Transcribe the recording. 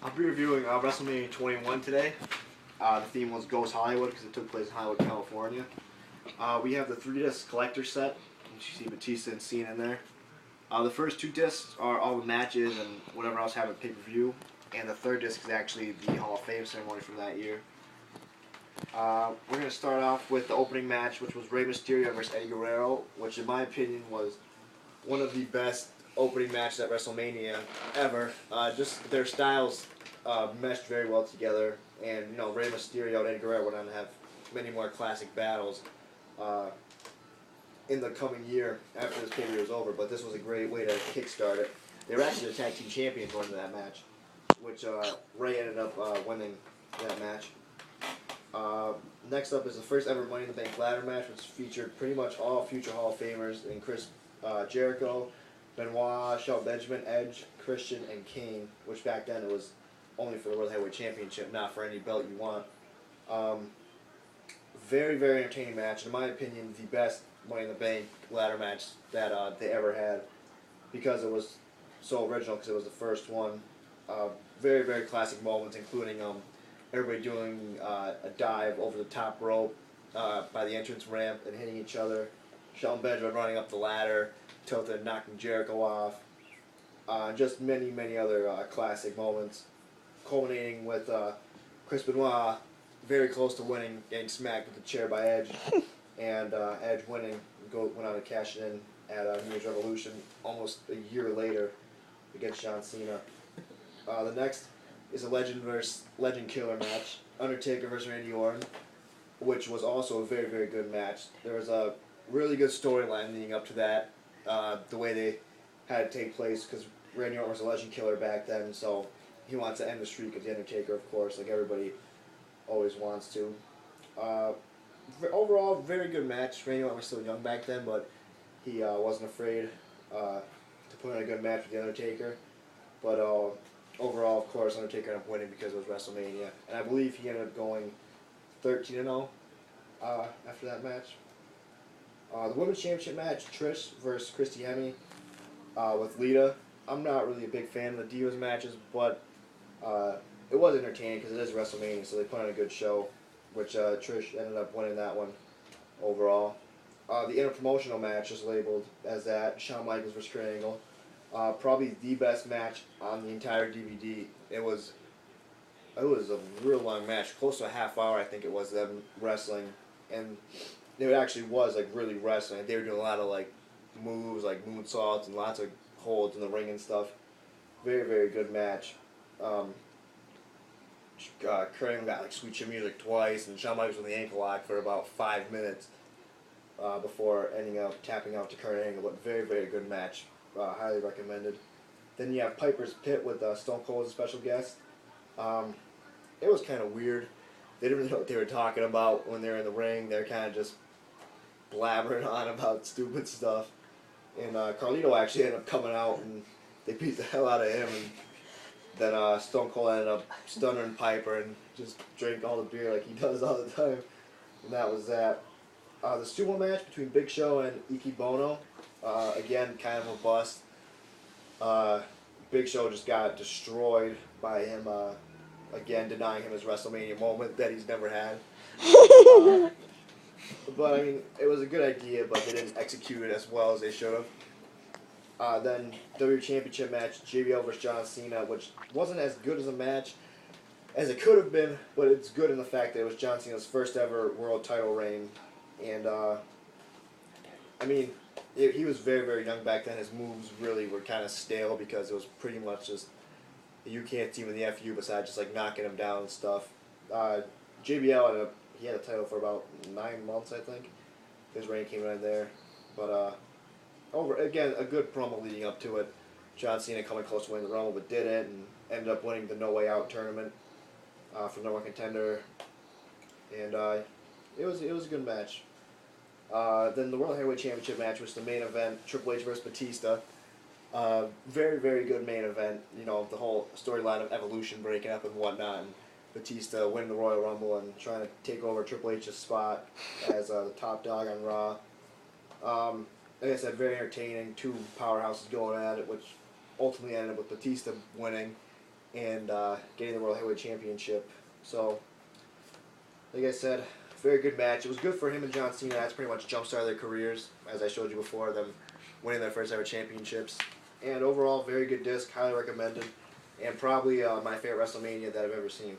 I'll be reviewing Wrestlemania 21 today. The theme was Ghost Hollywood because it took place in Hollywood, California. We have the 3-disc collector set, which you see Batista and Cena in there. The first 2 discs are all the matches and whatever else happened at pay-per-view, and the 3rd disc is actually the Hall of Fame ceremony from that year. We're going to start off with the opening match, which was Rey Mysterio versus Eddie Guerrero, which in my opinion was one of the best opening matches at WrestleMania ever. Just their styles meshed very well together, and Rey Mysterio and Eddie Guerrero went on to have many more classic battles in the coming year after this pay-per-view was over. But this was a great way to kickstart it. They were actually the tag team champions going into that match, which Rey ended up winning that match. Next up is the first ever Money in the Bank ladder match, which featured pretty much all future Hall of Famers, and Chris Jericho, Benoit, Shelton Benjamin, Edge, Christian, and Kane, which back then it was only for the World Heavyweight Championship, not for any belt you want. Very, very entertaining match. In my opinion, the best Money in the Bank ladder match that they ever had, because it was so original, because it was the first one. Very, very classic moments, including everybody doing a dive over the top rope by the entrance ramp and hitting each other. Shelton Benjamin running up the ladder, tilted and knocking Jericho off. Just many, many other classic moments, culminating with Chris Benoit very close to winning, getting smacked with the chair by Edge, and Edge winning, went on to cash it in at New Year's Revolution almost a year later against John Cena. The next is a Legend versus Legend Killer match, Undertaker versus Randy Orton, which was also a very, very good match. There was a really good storyline leading up to that, the way they had it take place, because Randy Orton was a Legend Killer back then, so he wants to end the streak of The Undertaker, of course, like everybody always wants to. Overall, very good match. Randy Orton was still young back then, but he wasn't afraid to put in a good match with The Undertaker. But overall, of course, Undertaker ended up winning because it was WrestleMania. And I believe he ended up going 13-0 after that match. The Women's Championship match, Trish versus Christy Hemme with Lita. I'm not really a big fan of the Divas matches, but it was entertaining because it is WrestleMania, so they put on a good show, which Trish ended up winning that one overall. The interpromotional match is labeled as that, Shawn Michaels versus Kurt Angle. Probably the best match on the entire DVD. It was a real long match, close to a half hour I think it was, them wrestling, and it actually was like really wrestling. They were doing a lot of like moves, like moonsaults and lots of holds in the ring and stuff. Very, very good match. Kurt Angle got like Sweet Chin Music twice, and Shawn Michaels with the ankle lock for about 5 minutes before ending up tapping out to Kurt Angle. But very, very good match. Highly recommended. Then you have Piper's Pit with Stone Cold as a special guest. It was kind of weird. They didn't really know what they were talking about when they were in the ring. They were kind of just blabbering on about stupid stuff. And Carlito actually ended up coming out, and they beat the hell out of him. And then Stone Cold ended up stunning Piper and just drank all the beer like he does all the time. And that was that. The sumo match between Big Show and Iki Bono. Again, kind of a bust. Big Show just got destroyed by him, again, denying him his WrestleMania moment that he's never had. But, I mean, it was a good idea, but they didn't execute it as well as they should have. Then, WWE Championship match, JBL versus John Cena, which wasn't as good as a match as it could have been, but it's good in the fact that it was John Cena's first ever world title reign. And, I mean, he was very, very young back then. His moves really were kind of stale because it was pretty much just you can't team in the FU besides just like knocking him down and stuff. JBL he had a title for about 9 months, I think. His reign came right there, but again a good promo leading up to it. John Cena coming close to winning the Rumble, but didn't, and ended up winning the No Way Out tournament for No One Contender, and it was a good match. Then the World Heavyweight Championship match was the main event, Triple H versus Batista. Very, very good main event. The whole storyline of Evolution breaking up and whatnot, and Batista winning the Royal Rumble and trying to take over Triple H's spot as the top dog on Raw. Like I said, very entertaining. 2 powerhouses going at it, which ultimately ended up with Batista winning. and getting the World Heavyweight Championship. So, like I said, very good match. It was good for him and John Cena. That's pretty much jump-started their careers, as I showed you before, them winning their first ever championships. And overall, very good disc, highly recommended, and probably my favorite WrestleMania that I've ever seen.